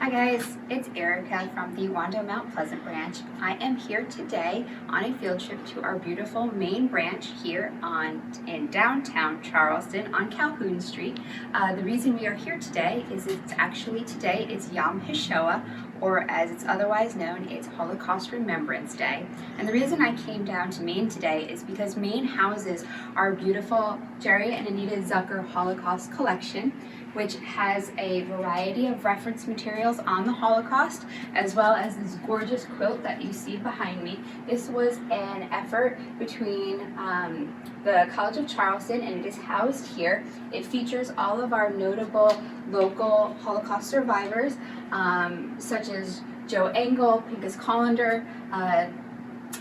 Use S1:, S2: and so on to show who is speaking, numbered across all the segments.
S1: Hi guys, it's Erica from the Wando Mount Pleasant branch. I am here today on a field trip to our beautiful main branch here in downtown Charleston on Calhoun Street. The reason we are here today is today is Yom HaShoah, or as it's otherwise known, it's Holocaust Remembrance Day. And the reason I came down to Maine today is because Maine houses our beautiful Jerry and Anita Zucker Holocaust collection, which has a variety of reference materials on the Holocaust, as well as this gorgeous quilt that you see behind me. This was an effort between the College of Charleston, and it is housed here. It features all of our notable local Holocaust survivors, such as Joe Engel, Pincus Collender,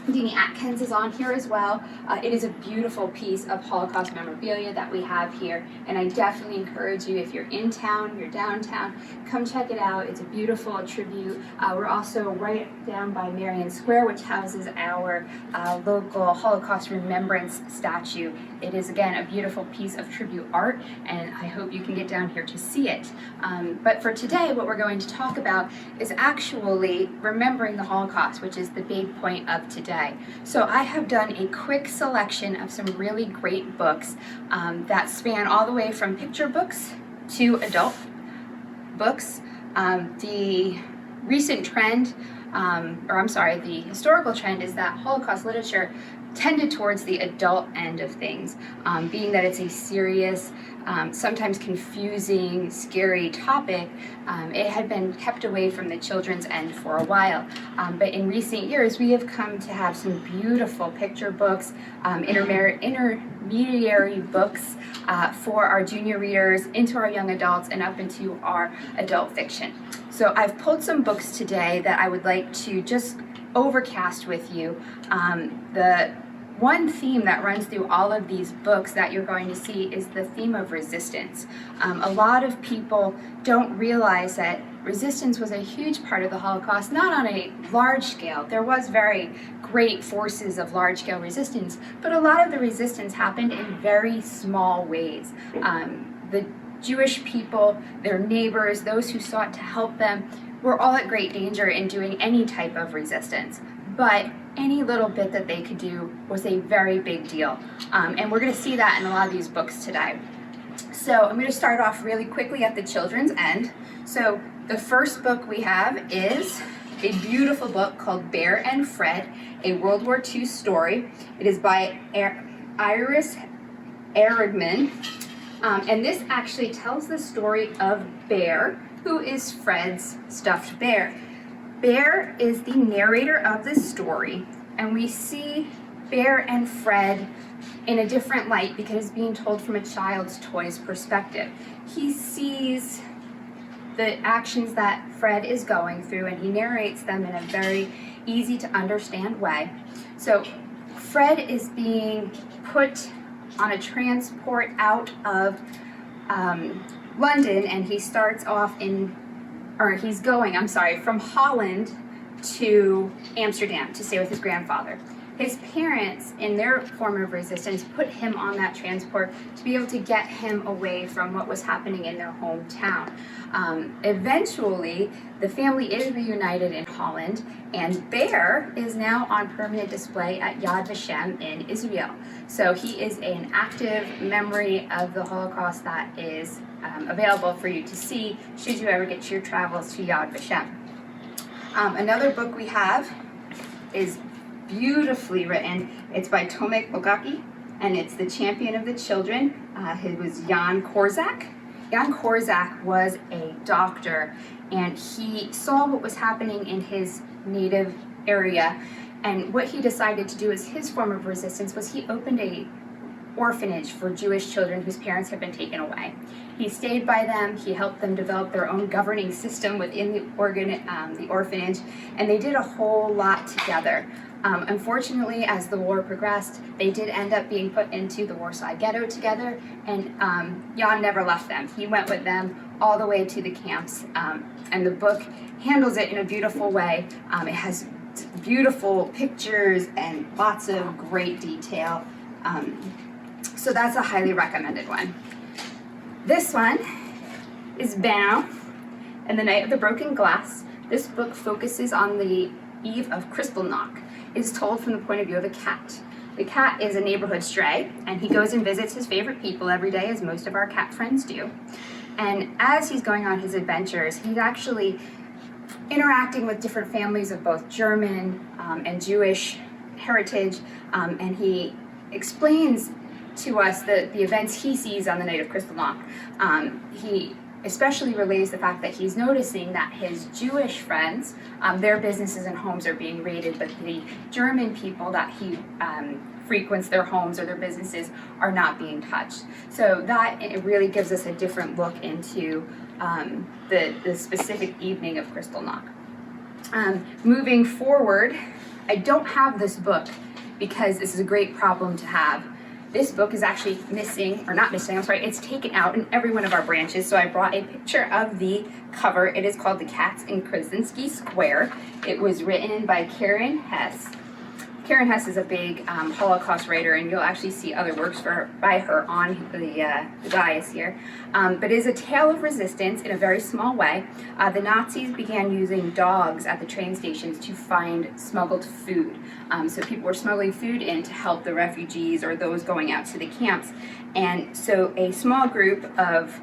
S1: Deanie Atkins is on here as well. It is a beautiful piece of Holocaust memorabilia that we have here, and I definitely encourage you, if you're in town, you're downtown, come check it out. It's a beautiful tribute. We're also right down by Marion Square, which houses our local Holocaust Remembrance statue. It is, again, a beautiful piece of tribute art, and I hope you can get down here to see it. But for today, what we're going to talk about is actually remembering the Holocaust, which is the big point of today. So I have done a quick selection of some really great books that span all the way from picture books to adult books. The recent trend, the historical trend is that Holocaust literature tended towards the adult end of things, being that it's a serious, sometimes confusing, scary topic. It had been kept away from the children's end for a while. But in recent years, we have come to have some beautiful picture books, intermediary books for our junior readers, into our young adults, and up into our adult fiction. So I've pulled some books today that I would like to just overcast with you. The one theme that runs through all of these books that you're going to see is the theme of resistance. A lot of people don't realize that resistance was a huge part of the Holocaust, not on a large scale. There was very great forces of large-scale resistance, but a lot of the resistance happened in very small ways. The Jewish people, their neighbors, those who sought to help them, were all at great danger in doing any type of resistance. But any little bit that they could do was a very big deal. And we're going to see that in a lot of these books today. So I'm going to start off really quickly at the children's end. So the first book we have is a beautiful book called Bear and Fred, a World War II story. It is by Iris Erigman. And this actually tells the story of Bear, who is Fred's stuffed bear. Bear is the narrator of this story, and we see Bear and Fred in a different light because it's being told from a child's toy's perspective. He sees the actions that Fred is going through, and he narrates them in a very easy to understand way. So Fred is being put on a transport out of London, and he starts off he's going from Holland to Amsterdam to stay with his grandfather. His parents, in their form of resistance, put him on that transport to be able to get him away from what was happening in their hometown. Eventually, the family is reunited in Holland, and Bear is now on permanent display at Yad Vashem in Israel. So he is an active memory of the Holocaust that is available for you to see should you ever get your travels to Yad Vashem. Another book we have is beautifully written. It's by Tomek Bogacki, and it's The Champion of the Children. It was Jan Korzak. Jan Korzak was a doctor, and he saw what was happening in his native area, and what he decided to do as his form of resistance was he opened a orphanage for Jewish children whose parents had been taken away. He stayed by them, he helped them develop their own governing system within the orphanage, and they did a whole lot together. Unfortunately, as the war progressed, they did end up being put into the Warsaw Ghetto together, and Jan never left them. He went with them all the way to the camps, and the book handles it in a beautiful way. It has beautiful pictures and lots of great detail. So that's a highly recommended one. This one is Beno, and The Night of the Broken Glass. This book focuses on the eve of Kristallnacht. It is told from the point of view of a cat. The cat is a neighborhood stray, and he goes and visits his favorite people every day, as most of our cat friends do. And as he's going on his adventures, he's actually interacting with different families of both German and Jewish heritage, and he explains to us the events he sees on the night of Kristallnacht. He especially relays the fact that he's noticing that his Jewish friends, their businesses and homes are being raided, but the German people that he frequents their homes or their businesses are not being touched. So that it really gives us a different look into the specific evening of Kristallnacht. Moving forward, I don't have this book because this is a great problem to have. This book is actually missing, or not missing, I'm sorry, it's taken out in every one of our branches, so I brought a picture of the cover. It is called The Cats in Krasinski Square. It was written by Karen Hess. Karen Hess is a big Holocaust writer, and you'll actually see other works by her on the dais here. But it is a tale of resistance in a very small way. The Nazis began using dogs at the train stations to find smuggled food. So people were smuggling food in to help the refugees or those going out to the camps. And so a small group of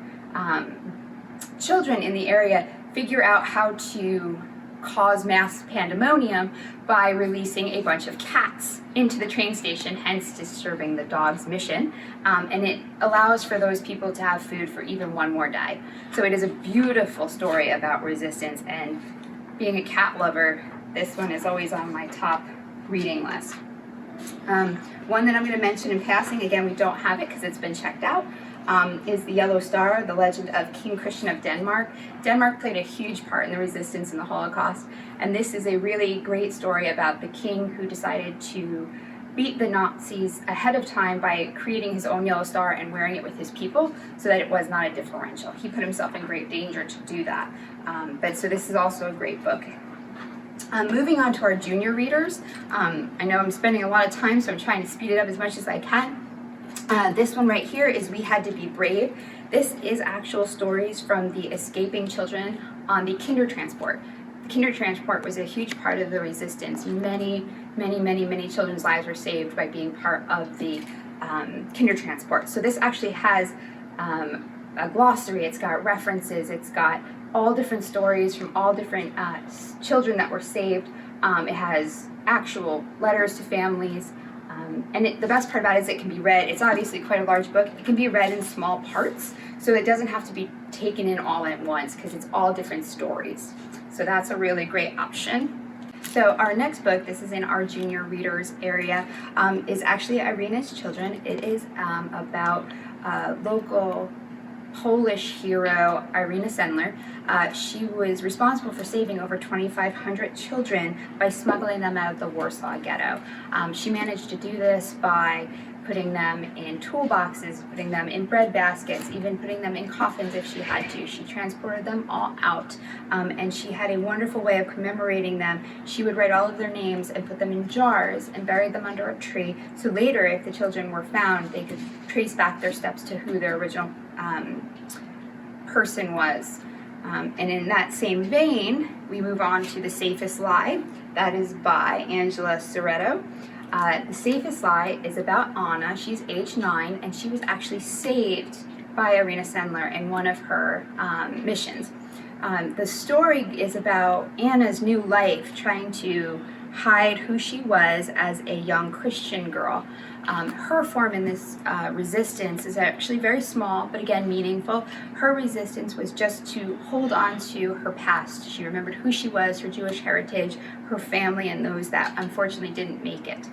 S1: children in the area figure out how to cause mass pandemonium by releasing a bunch of cats into the train station, hence disturbing the dog's mission. And it allows for those people to have food for even one more day. So it is a beautiful story about resistance, and being a cat lover, this one is always on my top reading list. One that I'm going to mention in passing, again, we don't have it because it's been checked out, is The Yellow Star, the legend of King Christian of Denmark. Denmark played a huge part in the resistance in the Holocaust, and this is a really great story about the king who decided to beat the Nazis ahead of time by creating his own yellow star and wearing it with his people so that it was not a differential. He put himself in great danger to do that. But so this is also a great book. Moving on to our junior readers, I know I'm spending a lot of time, so I'm trying to speed it up as much as I can. This one right here is We Had to Be Brave. This is actual stories from the escaping children on the Kindertransport. The Kindertransport was a huge part of the resistance. Many children's lives were saved by being part of the Kindertransport. So this actually has a glossary, it's got references, it's got all different stories from all different children that were saved. It has actual letters to families. And the best part about it is it can be read. It's obviously quite a large book. It can be read in small parts, so it doesn't have to be taken in all at once because it's all different stories. So that's a really great option. So our next book, this is in our junior readers area, is actually Irenas Children. It is about local Polish hero, Irena Sendler. She was responsible for saving over 2,500 children by smuggling them out of the Warsaw ghetto. She managed to do this by putting them in toolboxes, putting them in bread baskets, even putting them in coffins if she had to. She transported them all out, and she had a wonderful way of commemorating them. She would write all of their names and put them in jars and bury them under a tree, so later if the children were found, they could trace back their steps to who their original person was. And in that same vein, we move on to The Safest Lie. That is by Angela Soretto. The Safest Lie is about Anna. She's age 9, and she was actually saved by Irena Sendler in one of her missions. The story is about Anna's new life, trying to hide who she was as a young Christian girl. Her form in this resistance is actually very small, but again meaningful. Her resistance was just to hold on to her past. She remembered who she was, her Jewish heritage, her family, and those that unfortunately didn't make it.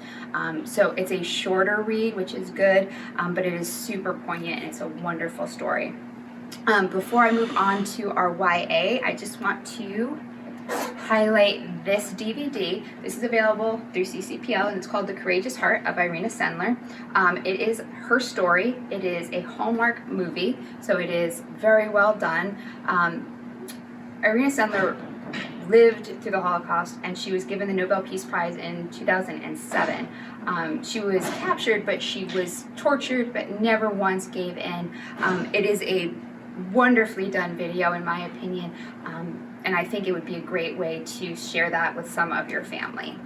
S1: So it's a shorter read, which is good, but it is super poignant and it's a wonderful story. Before I move on to our YA, I just want to highlight this DVD. This is available through CCPL, and it's called The Courageous Heart of Irena Sendler. It is her story. It is a Hallmark movie, so it is very well done. Irena Sendler lived through the Holocaust, and she was given the Nobel Peace Prize in 2007. She was captured, but she was tortured, but never once gave in. It is a wonderfully done video in my opinion, and I think it would be a great way to share that with some of your family.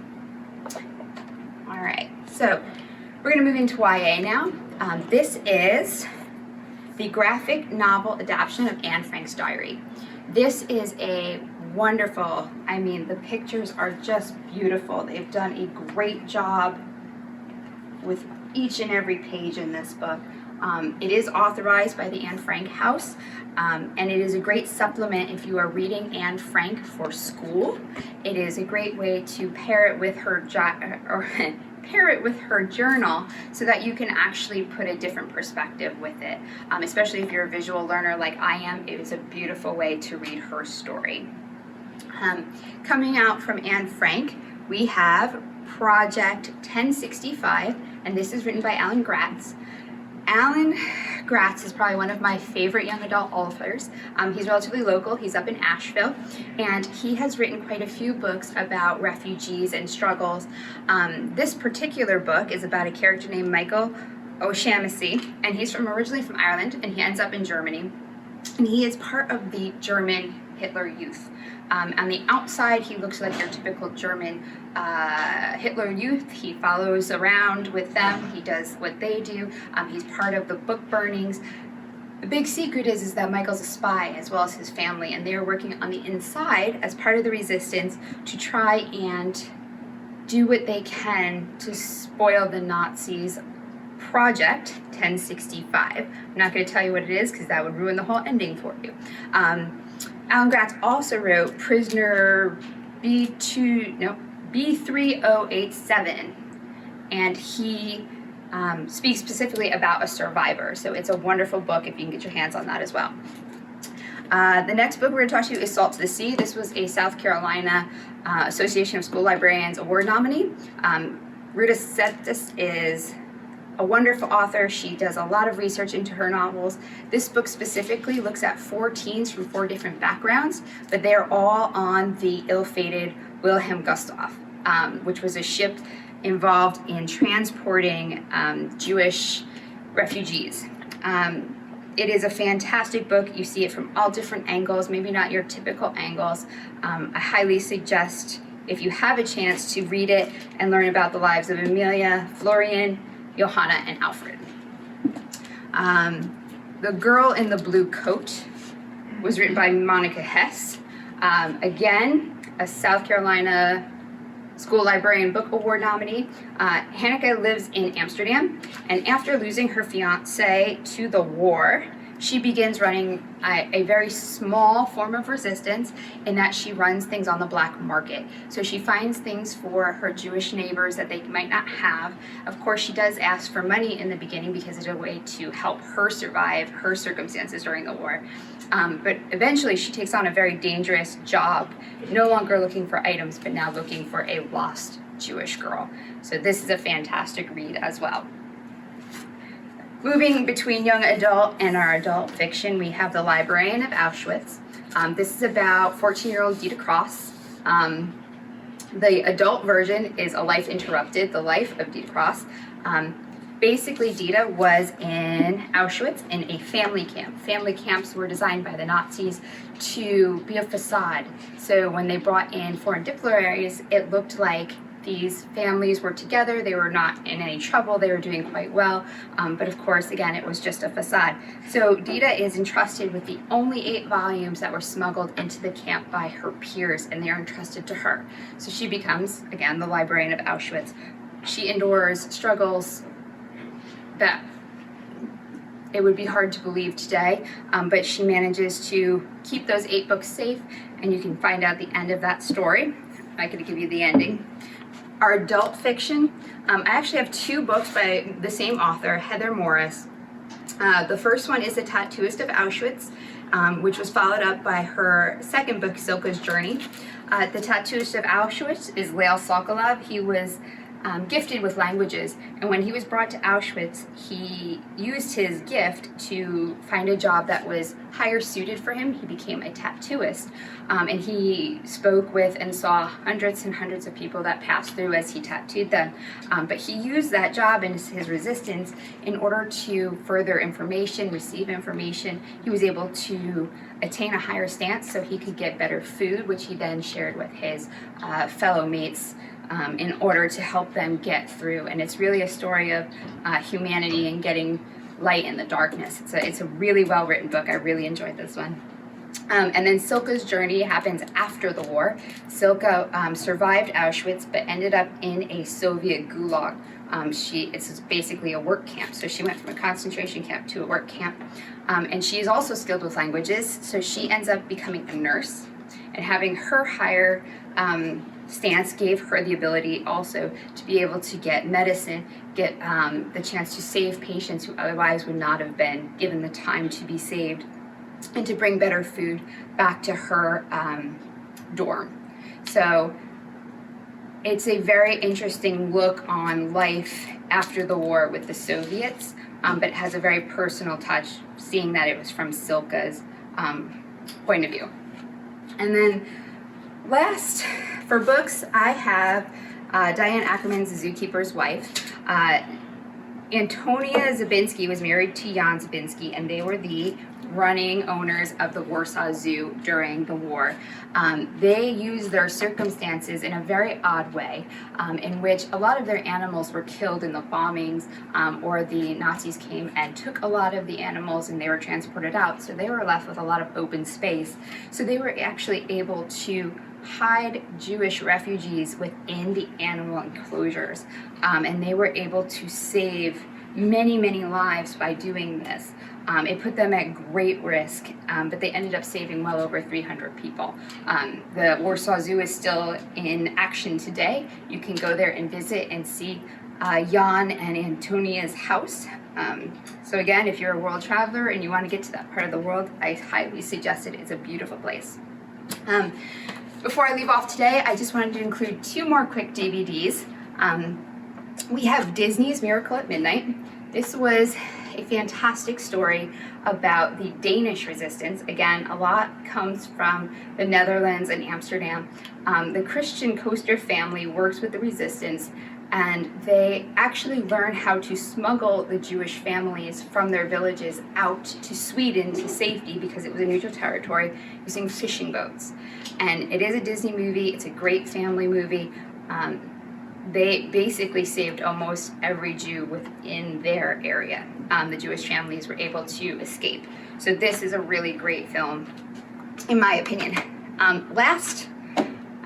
S1: All right, so we're going to move into YA now. This is the graphic novel adaptation of Anne Frank's diary. This is a wonderful, I mean, the pictures are just beautiful. They've done a great job with each and every page in this book. It is authorized by the Anne Frank House, and it is a great supplement if you are reading Anne Frank for school. It is a great way to pair it with her journal so that you can actually put a different perspective with it. Especially if you're a visual learner like I am, it is a beautiful way to read her story. Coming out from Anne Frank, we have Project 1065, and this is written by Alan Gratz. Alan Gratz is probably one of my favorite young adult authors. He's relatively local, he's up in Asheville, and he has written quite a few books about refugees and struggles. This particular book is about a character named Michael O'Shaughnessy, and he's originally from Ireland, and he ends up in Germany. And he is part of the German Hitler Youth. On the outside, he looks like your typical German Hitler Youth. He follows around with them. He does what they do. He's part of the book burnings. The big secret is that Michael's a spy as well as his family, and they are working on the inside as part of the resistance to try and do what they can to spoil the Nazis. Project 1065. I'm not going to tell you what it is because that would ruin the whole ending for you. Alan Gratz also wrote Prisoner B3087, and he speaks specifically about a survivor. So it's a wonderful book if you can get your hands on that as well. The next book we're going to talk to you is Salt to the Sea. This was a South Carolina Association of School Librarians Award nominee. Ruta Septis is a wonderful author. She does a lot of research into her novels. This book specifically looks at 4 teens from 4 different backgrounds, but they're all on the ill-fated Wilhelm Gustloff, which was a ship involved in transporting Jewish refugees. It is a fantastic book. You see it from all different angles, maybe not your typical angles. I highly suggest, if you have a chance, to read it and learn about the lives of Amelia, Florian, Johanna, and Alfred. The Girl in the Blue Coat was written by Monica Hess. Again, a South Carolina School Librarian Book Award nominee. Hanneke lives in Amsterdam, and after losing her fiance to the war, she begins running a very small form of resistance in that she runs things on the black market. So she finds things for her Jewish neighbors that they might not have. Of course, she does ask for money in the beginning because it's a way to help her survive her circumstances during the war. But eventually she takes on a very dangerous job, no longer looking for items, but now looking for a lost Jewish girl. So this is a fantastic read as well. Moving between young adult and our adult fiction, we have The Librarian of Auschwitz. This is about 14-year-old Dita Cross. The adult version is A Life Interrupted, The Life of Dita Cross. Basically, Dita was in Auschwitz in a family camp. Family camps were designed by the Nazis to be a facade. So when they brought in foreign diplomats, it looked like these families were together, they were not in any trouble, they were doing quite well, but of course, again, it was just a facade. So Dita is entrusted with the only 8 volumes that were smuggled into the camp by her peers, and they are entrusted to her. So she becomes, again, the librarian of Auschwitz. She endures struggles that it would be hard to believe today, but she manages to keep those 8 books safe, and you can find out the end of that story. I'm not going to give you the ending. Our adult fiction, I actually have 2 books by the same author, Heather Morris. The first one is The Tattooist of Auschwitz, which was followed up by her second book, Silka's Journey. The Tattooist of Auschwitz is Leil Sokolov. He was gifted with languages, and when he was brought to Auschwitz, he used his gift to find a job that was higher suited for him. He became a tattooist, and he spoke with and saw hundreds and hundreds of people that passed through as he tattooed them. But he used that job and his resistance in order to further information, receive information. He was able to attain a higher stance so he could get better food, which he then shared with his fellow mates in order to help them get through. And it's really a story of humanity and getting light in the darkness. It's a really well written book. I really enjoyed this one. And then Silke's journey happens after the war. Silke survived Auschwitz but ended up in a Soviet gulag. It's basically a work camp. So she went from a concentration camp to a work camp. And she is also skilled with languages, so she ends up becoming a nurse. And having her higher stance gave her the ability also to be able to get medicine, get the chance to save patients who otherwise would not have been given the time to be saved, and to bring better food back to her dorm. So it's a very interesting look on life after the war with the Soviets, but it has a very personal touch, seeing that it was from Silke's point of view. And then last, for books, I have Diane Ackerman's The Zookeeper's Wife. Antonia Zabinski was married to Jan Zabinski, and they were the running owners of the Warsaw Zoo during the war. They used their circumstances in a very odd way, in which a lot of their animals were killed in the bombings, or the Nazis came and took a lot of the animals and they were transported out, so they were left with a lot of open space. So they were actually able to hide Jewish refugees within the animal enclosures, and they were able to save many, many lives by doing this. It put them at great risk, but they ended up saving well over 300 people. The Warsaw Zoo is still in action today. You can go there and visit and see Jan and Antonia's house. So again, if you're a world traveler and you want to get to that part of the world, I highly suggest it. It's a beautiful place. Before I leave off today, I just wanted to include two more quick DVDs. We have Disney's Miracle at Midnight. This was a fantastic story about the Danish resistance. Again, a lot comes from the Netherlands and Amsterdam. The Christian Coaster family works with the resistance, and they actually learn how to smuggle the Jewish families from their villages out to Sweden to safety, because it was a neutral territory, using fishing boats. And it is a Disney movie. It's a great family movie. They basically saved almost every Jew within their area. The Jewish families were able to escape. So this is a really great film, in my opinion. Last,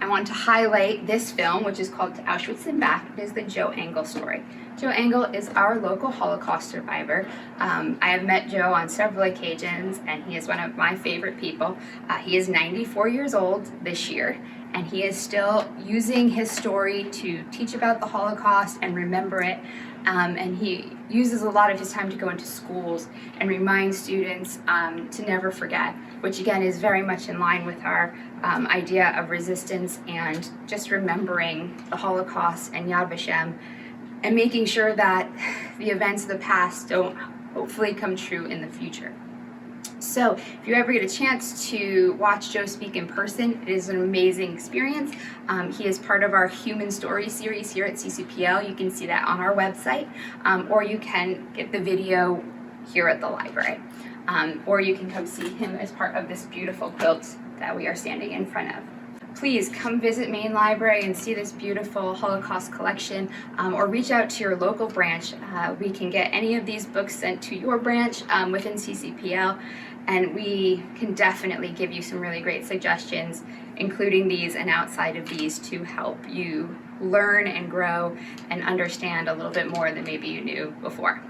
S1: I want to highlight this film, which is called To Auschwitz and Back. It is the Joe Engel story. Joe Engel is our local Holocaust survivor. I have met Joe on several occasions, and he is one of my favorite people. He is 94 years old this year, and he is still using his story to teach about the Holocaust and remember it. And he uses a lot of his time to go into schools and remind students to never forget, which again is very much in line with our idea of resistance and just remembering the Holocaust and Yad Vashem, and making sure that the events of the past don't hopefully come true in the future. So if you ever get a chance to watch Joe speak in person, it is an amazing experience. He is part of our Human Story series here at CCPL. You can see that on our website, or you can get the video here at the library. Or you can come see him as part of this beautiful quilt that we are standing in front of. Please come visit Main Library and see this beautiful Holocaust collection, or reach out to your local branch. We can get any of these books sent to your branch within CCPL, and we can definitely give you some really great suggestions, including these and outside of these, to help you learn and grow and understand a little bit more than maybe you knew before.